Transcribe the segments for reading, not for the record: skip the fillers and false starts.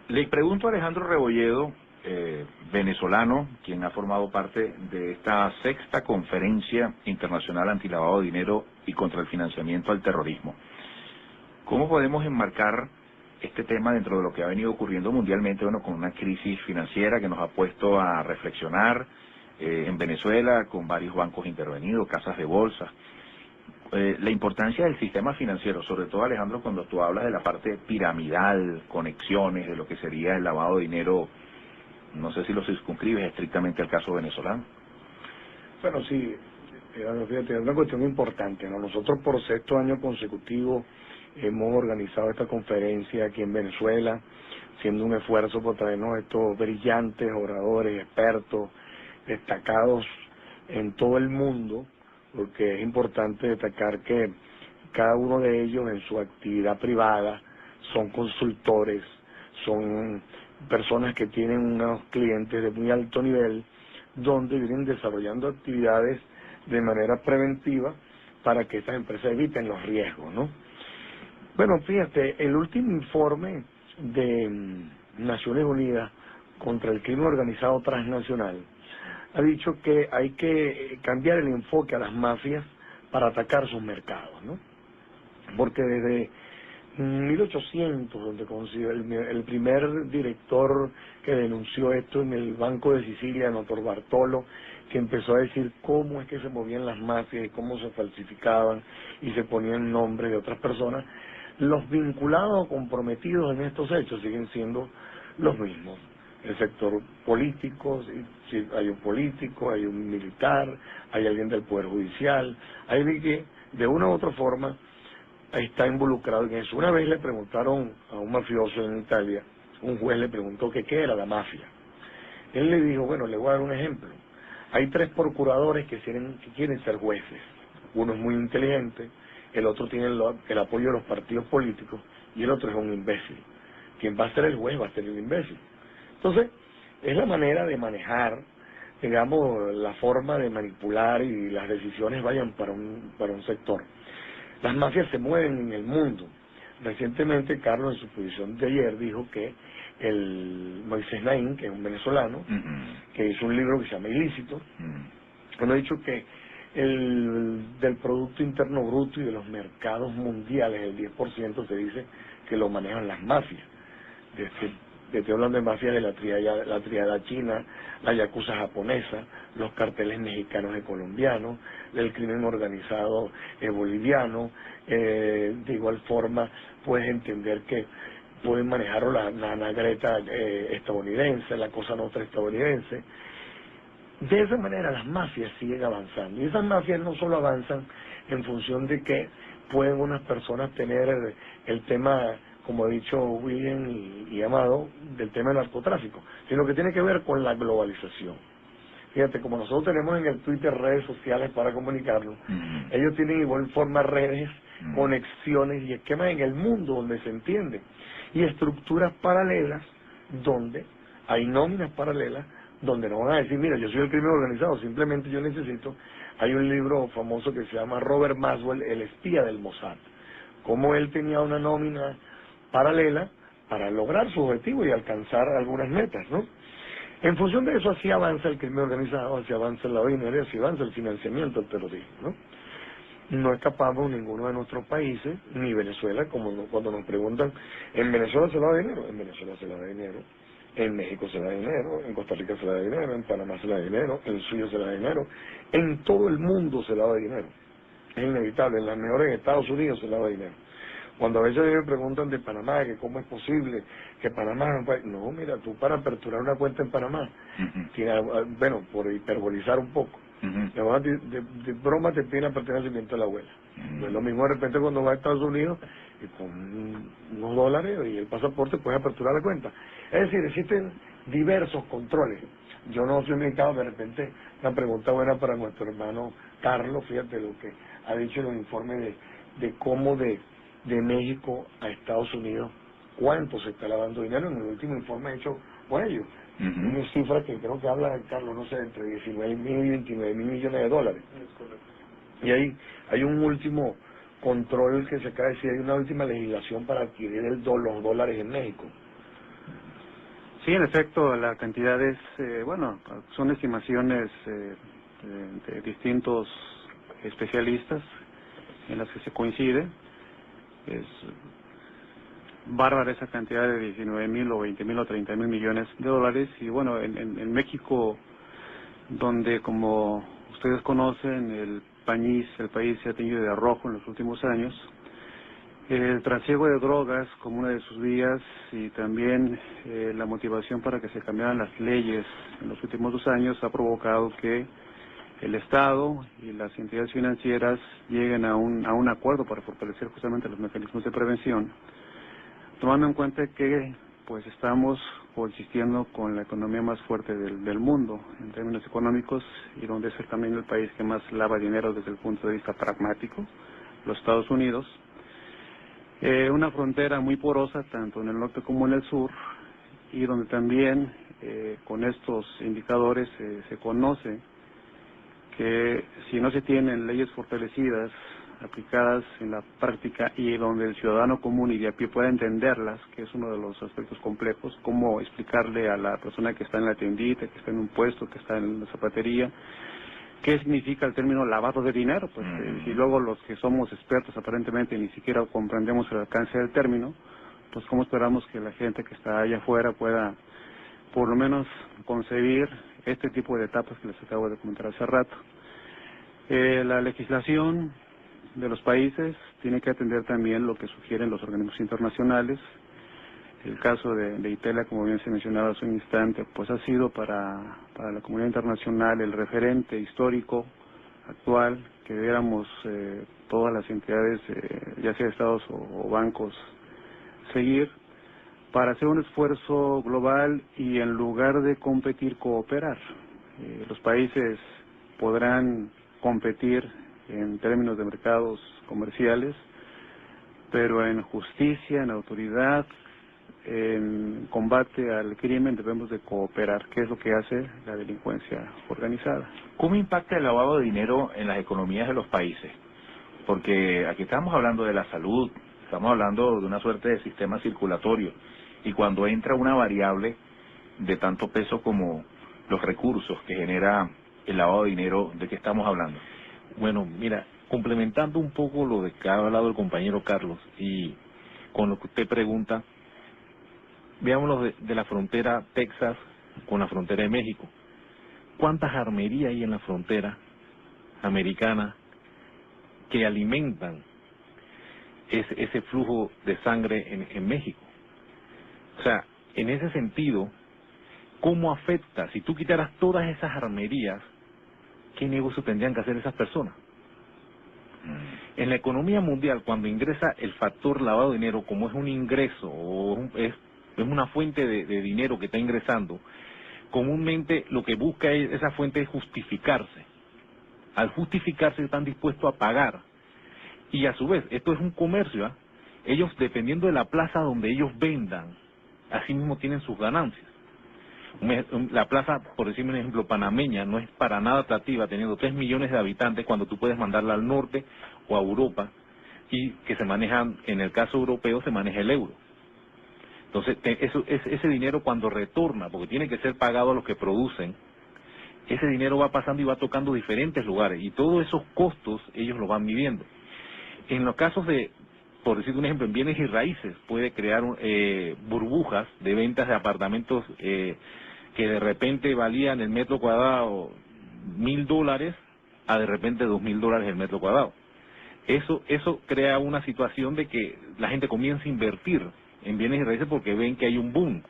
Le pregunto a Alejandro Rebolledo, venezolano, quien ha formado parte de esta sexta conferencia internacional antilavado de dinero y contra el financiamiento al terrorismo. ¿Cómo podemos enmarcar este tema dentro de lo que ha venido ocurriendo mundialmente, bueno, con una crisis financiera que nos ha puesto a reflexionar en Venezuela, con varios bancos intervenidos, casas de bolsa? La importancia del sistema financiero, sobre todo, Alejandro, cuando tú hablas de la parte piramidal, conexiones, de lo que sería el lavado de dinero, no sé si lo circunscribes estrictamente al caso venezolano. Bueno, sí, fíjate, es una cuestión importante, ¿no? Nosotros por sexto año consecutivo hemos organizado esta conferencia aquí en Venezuela, siendo un esfuerzo por traernos estos brillantes oradores, expertos, destacados en todo el mundo, porque es importante destacar que cada uno de ellos en su actividad privada son consultores, son personas que tienen unos clientes de muy alto nivel, donde vienen desarrollando actividades de manera preventiva para que estas empresas eviten los riesgos, ¿no? Bueno, fíjate, el último informe de Naciones Unidas contra el crimen organizado transnacional ha dicho que hay que cambiar el enfoque a las mafias para atacar sus mercados, ¿no? Porque desde 1800, donde consiguió el primer director que denunció esto en el Banco de Sicilia, Notor Bartolo, que empezó a decir cómo es que se movían las mafias y cómo se falsificaban y se ponían nombres de otras personas, los vinculados o comprometidos en estos hechos siguen siendo los mismos. El sector político, si hay un político, hay un militar, hay alguien del Poder Judicial, hay alguien que de una u otra forma está involucrado en eso. Una vez le preguntaron a un mafioso en Italia, un juez le preguntó que qué era la mafia. Él le dijo, bueno, le voy a dar un ejemplo. Hay tres procuradores que quieren ser jueces. Uno es muy inteligente, el otro tiene el apoyo de los partidos políticos y el otro es un imbécil. Quien va a ser el juez va a ser el imbécil. Entonces, es la manera de manejar, digamos, la forma de manipular y las decisiones vayan para un sector. Las mafias se mueven en el mundo. Recientemente, Carlos, en su posición de ayer, dijo que el Moisés Naín, que es un venezolano, que hizo un libro que se llama Ilícito, bueno, ha dicho que del Producto Interno Bruto y de los mercados mundiales, el 10% se dice que lo manejan las mafias. Estoy hablando de mafias de la triada china, la yakuza japonesa, los carteles mexicanos y colombianos, del crimen organizado boliviano. De igual forma, puedes entender que pueden manejar la nagreta estadounidense, la cosa nostra estadounidense. De esa manera las mafias siguen avanzando. Y esas mafias no solo avanzan en función de que pueden unas personas tener el tema, como ha dicho William y Amado, del tema del narcotráfico, sino que tiene que ver con la globalización. Fíjate, como nosotros tenemos en el Twitter redes sociales para comunicarnos, ellos tienen igual forma redes, conexiones y esquemas en el mundo donde se entienden, y estructuras paralelas donde hay nóminas paralelas, donde no van a decir, mira, yo soy el crimen organizado, simplemente yo necesito. Hay un libro famoso que se llama Robert Maswell, El espía del Mossad, cómo él tenía una nómina paralela para lograr su objetivo y alcanzar algunas metas, ¿no? En función de eso, así avanza el crimen organizado, así avanza el lavado de dinero y así avanza el financiamiento del terrorismo, ¿no? No escapamos ninguno de nuestros países, ni Venezuela, cuando nos preguntan, ¿en Venezuela se lava dinero? En Venezuela se lava dinero, en México se lava dinero, en Costa Rica se lava dinero, en Panamá se lava dinero, en Suiza se lava dinero, en todo el mundo se lava dinero. Es inevitable, en las mejores Estados Unidos se lava dinero. Cuando a veces me preguntan de Panamá, que cómo es posible que Panamá... No, mira, tú para aperturar una cuenta en Panamá, bueno, por hiperbolizar un poco, de broma te piden el nacimiento de la abuela. No es lo mismo de repente cuando vas a Estados Unidos y con unos dólares y el pasaporte puedes aperturar la cuenta. Es decir, existen diversos controles. Yo no soy medicado, de repente una pregunta buena para nuestro hermano Carlos, fíjate lo que ha dicho en los informes de cómo de México a Estados Unidos, cuánto se está lavando dinero en el último informe hecho por ellos. Una cifra que creo que habla, Carlos, no sé, entre 19.000 y 29.000 millones de dólares. Y ahí hay un último control que se acaba de decir, hay una última legislación para adquirir los dólares en México. Sí, en efecto, la cantidad es, bueno, son estimaciones de distintos especialistas en las que se coincide. Es bárbara esa cantidad de 19,000 o 20,000 o 30,000 millones de dólares. Y bueno, en México, donde como ustedes conocen, el país se ha teñido de rojo en los últimos años, el trasiego de drogas como una de sus vías y también la motivación para que se cambiaran las leyes en los últimos 2 años ha provocado que el Estado y las entidades financieras lleguen a un acuerdo para fortalecer justamente los mecanismos de prevención, tomando en cuenta que pues estamos coexistiendo con la economía más fuerte del mundo en términos económicos y donde es también el país que más lava dinero desde el punto de vista pragmático, los Estados Unidos. Una frontera muy porosa tanto en el norte como en el sur y donde también con estos indicadores se conoce que si no se tienen leyes fortalecidas aplicadas en la práctica y donde el ciudadano común y de a pie pueda entenderlas, que es uno de los aspectos complejos, cómo explicarle a la persona que está en la tiendita, que está en un puesto, que está en la zapatería, ¿qué significa el término lavado de dinero? Pues si luego los que somos expertos aparentemente ni siquiera comprendemos el alcance del término, pues cómo esperamos que la gente que está allá afuera pueda por lo menos concebir este tipo de etapas que les acabo de comentar hace rato. La legislación de los países tiene que atender también lo que sugieren los organismos internacionales. El caso de Itela, como bien se mencionaba hace un instante, pues ha sido para la comunidad internacional el referente histórico actual que debiéramos todas las entidades, ya sea estados o bancos, seguir para hacer un esfuerzo global y en lugar de competir, cooperar. Los países podrán competir en términos de mercados comerciales, pero en justicia, en autoridad, en combate al crimen debemos de cooperar, que es lo que hace la delincuencia organizada. ¿Cómo impacta el lavado de dinero en las economías de los países? Porque aquí estamos hablando de la salud, estamos hablando de una suerte de sistema circulatorio, y cuando entra una variable de tanto peso como los recursos que genera el lavado de dinero, ¿de qué estamos hablando? Bueno, mira, complementando un poco lo de que ha hablado el compañero Carlos y con lo que usted pregunta, veámoslo de la frontera Texas con la frontera de México. ¿Cuántas armerías hay en la frontera americana que alimentan ese flujo de sangre en México? O sea, en ese sentido, ¿cómo afecta? Si tú quitaras todas esas armerías, ¿qué negocio tendrían que hacer esas personas? En la economía mundial, cuando ingresa el factor lavado de dinero, como es un ingreso o es una fuente de dinero que está ingresando, comúnmente lo que busca esa fuente es justificarse. Al justificarse están dispuestos a pagar. Y a su vez, esto es un comercio, ¿eh? Ellos, dependiendo de la plaza donde ellos vendan, así mismo tienen sus ganancias. La plaza, por decirme un ejemplo, panameña, no es para nada atractiva, teniendo 3 millones de habitantes, cuando tú puedes mandarla al norte o a Europa, y que se manejan, en el caso europeo, se maneja el euro. Entonces, ese dinero cuando retorna, porque tiene que ser pagado a los que producen, ese dinero va pasando y va tocando diferentes lugares, y todos esos costos ellos los van midiendo. En los casos de, por decir un ejemplo, en bienes y raíces, puede crear burbujas de ventas de apartamentos que de repente valían el metro cuadrado $1,000 a de repente $2,000 el metro cuadrado. Eso crea una situación de que la gente comienza a invertir en bienes y raíces porque ven que hay un boom.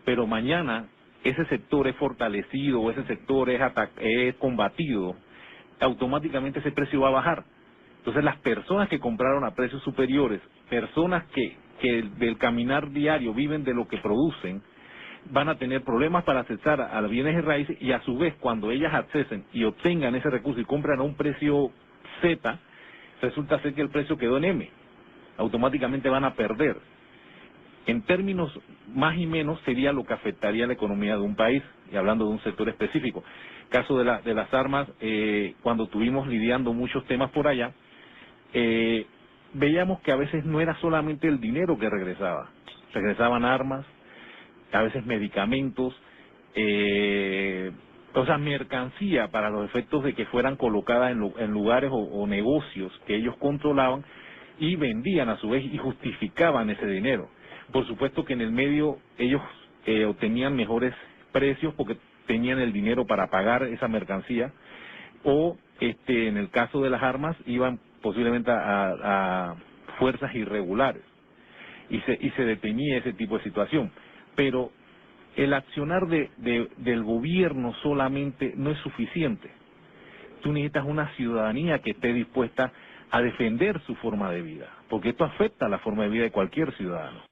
Pero mañana ese sector es fortalecido o ese sector es combatido, automáticamente ese precio va a bajar. Entonces las personas que compraron a precios superiores, personas que del caminar diario viven de lo que producen, van a tener problemas para accesar a los bienes y raíces, y a su vez cuando ellas accesen y obtengan ese recurso y compran a un precio Z, resulta ser que el precio quedó en M. Automáticamente van a perder. En términos más y menos sería lo que afectaría a la economía de un país, y hablando de un sector específico. Caso de las armas, cuando estuvimos lidiando muchos temas por allá, veíamos que a veces no era solamente el dinero que regresaban armas, a veces medicamentos, o sea, mercancía para los efectos de que fueran colocadas en lugares o negocios que ellos controlaban y vendían a su vez y justificaban ese dinero. Por supuesto que en el medio ellos obtenían mejores precios porque tenían el dinero para pagar esa mercancía, o en el caso de las armas iban posiblemente a fuerzas irregulares y se detenía ese tipo de situación. Pero el accionar del gobierno solamente no es suficiente. Tú necesitas una ciudadanía que esté dispuesta a defender su forma de vida, porque esto afecta a la forma de vida de cualquier ciudadano.